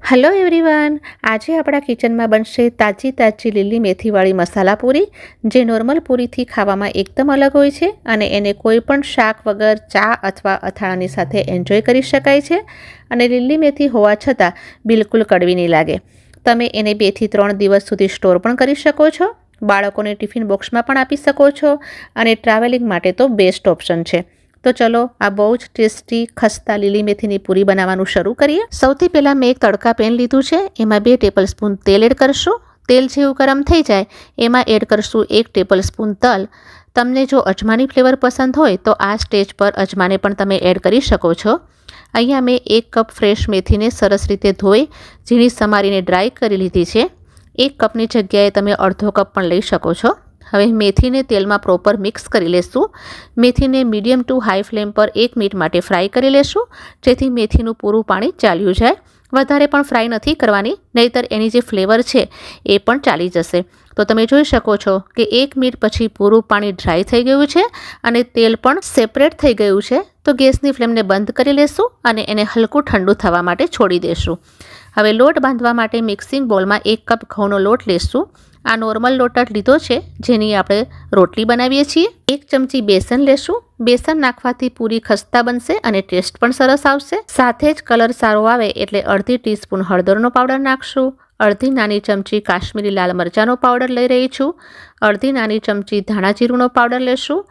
Hello everyone, આજે આપણા કિચનમાં બનશે તાજી લીલી મેથીવાળી મસાલા પૂરી, જે નોર્મલ પૂરીથી ખાવામાં એકદમ અલગ હોય છે અને એને કોઈ પણ શાક વગર ચા અથવા અથાણાની સાથે એન્જોય કરી શકાય છે અને લીલી મેથી હોવા છતાં બિલકુલ કડવી નહીં લાગે. તમે એને 2 થી 3 દિવસ સુધી સ્ટોર પણ કરી શકો છો. બાળકોને ટિફિન બોક્સમાં પણ આપી શકો છો અને ટ્રાવેલિંગ માટે તો બેસ્ટ ઓપ્શન છે. તો ચલો આ બહુ જ ટેસ્ટી ખસ્તા લીલી મેથીની પૂરી બનાવવાનું શરૂ કરીએ. સૌથી પહેલાં મેં એક તડકા પેન લીધું છે. એમાં 2 ટેબલસ્પૂન તેલ એડ કરશું. તેલ જેવું ગરમ થઈ જાય એમાં એડ કરશું 1 ટેબલસ્પૂન તલ. તમને જો અજમાની ફ્લેવર પસંદ હોય તો આ સ્ટેજ પર અજમાને પણ તમે એડ કરી શકો છો. અહીંયા મેં 1 કપ ફ્રેશ મેથીને સરસ રીતે ધોઈ ઝીણી સમારીને ડ્રાય કરી લીધી છે. 1 કપની જગ્યાએ તમે અડધો કપ પણ લઈ શકો છો. હવે મેથીને તેલમાં પ્રોપર મિક્સ કરી લેશું. મેથીને મીડિયમ ટુ હાઈ ફ્લેમ પર 1 મિનિટ માટે ફ્રાય કરી લેશું, જેથી મેથીનું પૂરું પાણી ચાલ્યું જાય. વધારે પણ ફ્રાય નથી કરવાની, નહીંતર એની જે ફ્લેવર છે એ પણ ચાલી જશે. તો તમે જોઈ શકો છો કે 1 મિનિટ પછી પૂરું પાણી ડ્રાય થઈ ગયું છે અને તેલ પણ સેપરેટ થઈ ગયું છે. તો ગેસની ફ્લેમને બંધ કરી લેશું અને એને હલકું ઠંડુ થવા માટે છોડી દેશું. હવે લોટ બાંધવા માટે મિક્સિંગ બોલમાં 1 કપ ઘઉંનો લોટ લેશું. આ નોર્મલ લોટ જ લીધો છે, જેની આપણે રોટલી બનાવીએ છીએ. 1 ચમચી બેસન લેશું. બેસન નાખવાથી પૂરી ખસ્તા બનશે અને ટેસ્ટ પણ સરસ આવશે. સાથે જ કલર સારો આવે એટલે અડધી ટીસ્પૂન હળદરનો પાવડર નાખશું. અડધી નાની ચમચી કાશ્મીરી લાલ મરચાંનો પાવડર લઈ રહી છું. અડધી નાની ચમચી ધાણા જીરુંનો પાવડર લેશું.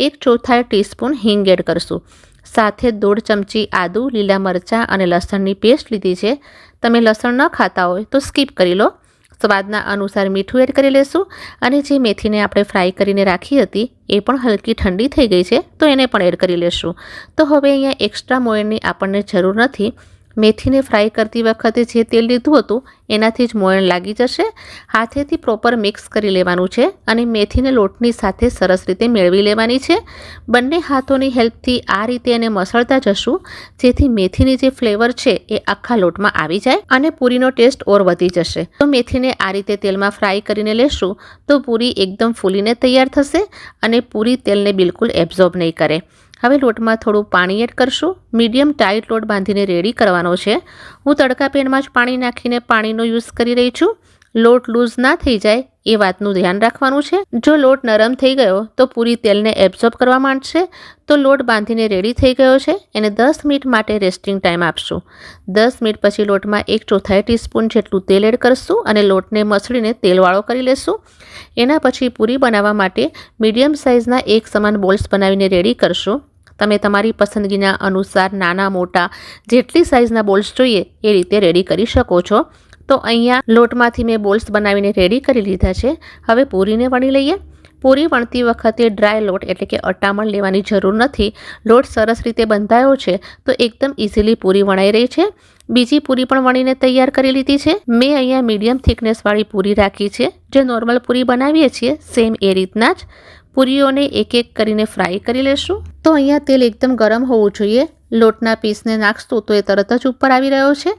1/4 ટીસ્પૂન હિંગ એડ કરશું. સાથે 1.5 ચમચી આદુ, લીલા મરચાં અને લસણની પેસ્ટ લીધી છે. તમે લસણ ન ખાતા હોય તો સ્કીપ કરી લો. સ્વાદના અનુસાર મીઠું એડ કરી લેશું અને જે મેથીને આપણે ફ્રાય કરીને રાખી હતી એ પણ હલકી ઠંડી થઈ ગઈ છે, તો એને પણ એડ કરી લેશું. તો હવે અહીંયા એક્સ્ટ્રા મોયણની આપણને જરૂર નથી. મેથીને ફ્રાય કરતી વખતે જે તેલ લીધું હતું એનાથી જ મોયણ લાગી જશે. હાથેથી પ્રોપર મિક્સ કરી લેવાનું છે અને મેથીને લોટની સાથે સરસ રીતે મેળવી લેવાની છે. બંને હાથોની હેલ્પથી આ રીતે એને મસળતા જશું, જેથી મેથીની જે ફ્લેવર છે એ આખા લોટમાં આવી જાય અને પૂરીનો ટેસ્ટ ઓર વધી જશે. તો મેથીને આ રીતે તેલમાં ફ્રાય કરીને લેશું તો પૂરી એકદમ ફૂલીને તૈયાર થશે અને પૂરી તેલને બિલકુલ એબ્ઝોર્બ નહીં કરે. હવે લોટમાં થોડું પાણી એડ કરશું. મીડિયમ ટાઈટ લોટ બાંધીને રેડી કરવાનો છે. હું તડકા પેનમાં જ પાણી નાખીને પાણીનો યુઝ કરી રહી છું. લોટ લૂઝ ના થઈ જાય એ વાતનું ધ્યાન રાખવાનું છે. જો લોટ નરમ થઈ ગયો તો પૂરી તેલને એબ્ઝોર્બ કરવા માંડશે. તો લોટ બાંધીને રેડી થઈ ગયો છે. એને 10 મિનિટ માટે રેસ્ટિંગ ટાઈમ આપશું. 10 મિનિટ પછી લોટમાં 1/4 ટીસ્પૂન જેટલું તેલ એડ કરશું અને લોટને મસળીને તેલવાળો કરી લેશું. એના પછી પૂરી બનાવવા માટે મીડિયમ સાઇઝના એક સમાન બોલ્સ બનાવીને રેડી કરશું. તમે તમારી પસંદગીના અનુસાર નાના મોટા જેટલી સાઇઝના બોલ્સ જોઈએ એ રીતે રેડી કરી શકો છો. તો અહીંયા લોટમાંથી મેં બોલ્સ બનાવીને રેડી કરી લીધા છે. હવે પૂરીને વણી લઈએ. પૂરી વણતી વખતે ડ્રાય લોટ એટલે કે અટામણ લેવાની જરૂર નથી. લોટ સરસ રીતે બંધાયો છે તો એકદમ ઇઝીલી પૂરી વણાઈ રહી છે. બીજી પૂરી પણ વણીને તૈયાર કરી લીધી છે. મેં અહીંયા મીડિયમ થિકનેસવાળી પૂરી રાખી છે. જે નોર્મલ પૂરી બનાવીએ છીએ સેમ એ રીતના જ પૂરીઓને એક એક કરીને ફ્રાય કરી લેશું. તો અહીંયા તેલ એકદમ ગરમ હોવું જોઈએ. લોટના પીસને નાખશું તો એ તરત જ ઉપર આવી રહ્યો છે,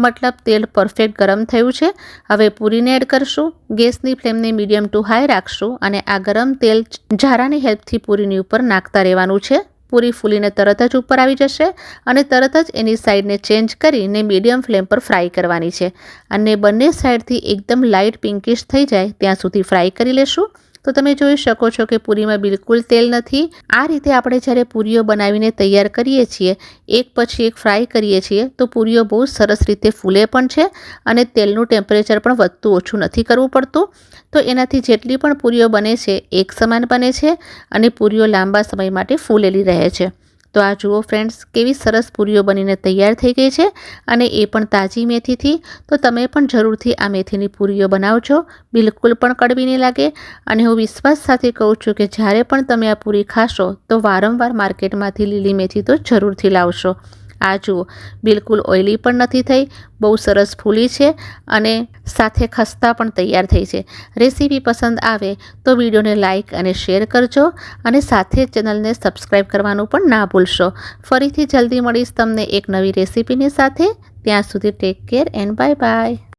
મતલબ તેલ પરફેક્ટ ગરમ થયું છે. હવે પૂરીને એડ કરશું. ગેસની ફ્લેમને મીડિયમ ટુ હાઈ રાખશું અને આ ગરમ તેલ ઝારાની હેલ્પથી પૂરીની ઉપર નાખતા રહેવાનું છે. પૂરી ફૂલીને તરત જ ઉપર આવી જશે અને તરત જ એની સાઈડને ચેન્જ કરીને મીડિયમ ફ્લેમ પર ફ્રાય કરવાની છે અને બંને સાઈડથી એકદમ લાઇટ પિંકિશ થઈ જાય ત્યાં સુધી ફ્રાય કરી લેશું. તો તમે જોઈ શકો છો કે પૂરીમાં બિલકુલ તેલ નથી. આ રીતે આપણે જ્યારે પૂરીઓ બનાવીને તૈયાર કરીએ છીએ, એક પછી એક ફ્રાય કરીએ છીએ, તો પૂરીઓ બહુ સરસ રીતે ફૂલે પણ છે અને તેલનું ટેમ્પરેચર પણ વધતું ઓછું નથી કરવું પડતું. તો એનાથી જેટલી પણ પૂરીઓ બને છે એક સમાન બને છે અને પૂરીઓ લાંબા સમય માટે ફૂલેલી રહે છે. તો આ જુઓ ફ્રેન્ડ્સ, કેવી સરસ પૂરીઓ બનીને તૈયાર થઈ ગઈ છે અને એ પણ તાજી મેથીથી. તો તમે પણ જરૂરથી આ મેથીની પૂરીઓ બનાવજો. બિલકુલ પણ કડવી નહીં લાગે અને હું વિશ્વાસ સાથે કહું છું કે જ્યારે પણ તમે આ પૂરી ખાશો તો વારંવાર માર્કેટમાંથી લીલી મેથી તો જરૂરથી લાવશો. આ જુઓ, બિલકુલ ઓઇલી પણ નથી થઈ, બહુ સરસ ફૂલી છે અને સાથે ખસ્તા પણ તૈયાર થઈ છે. રેસીપી પસંદ આવે તો વિડીયોને લાઇક અને શેર કરજો અને સાથે જ ચેનલને સબસ્ક્રાઈબ કરવાનું પણ ના ભૂલશો. ફરીથી જલ્દી મળીશ તમને એક નવી રેસીપીની સાથે. ત્યાં સુધી take care and bye bye.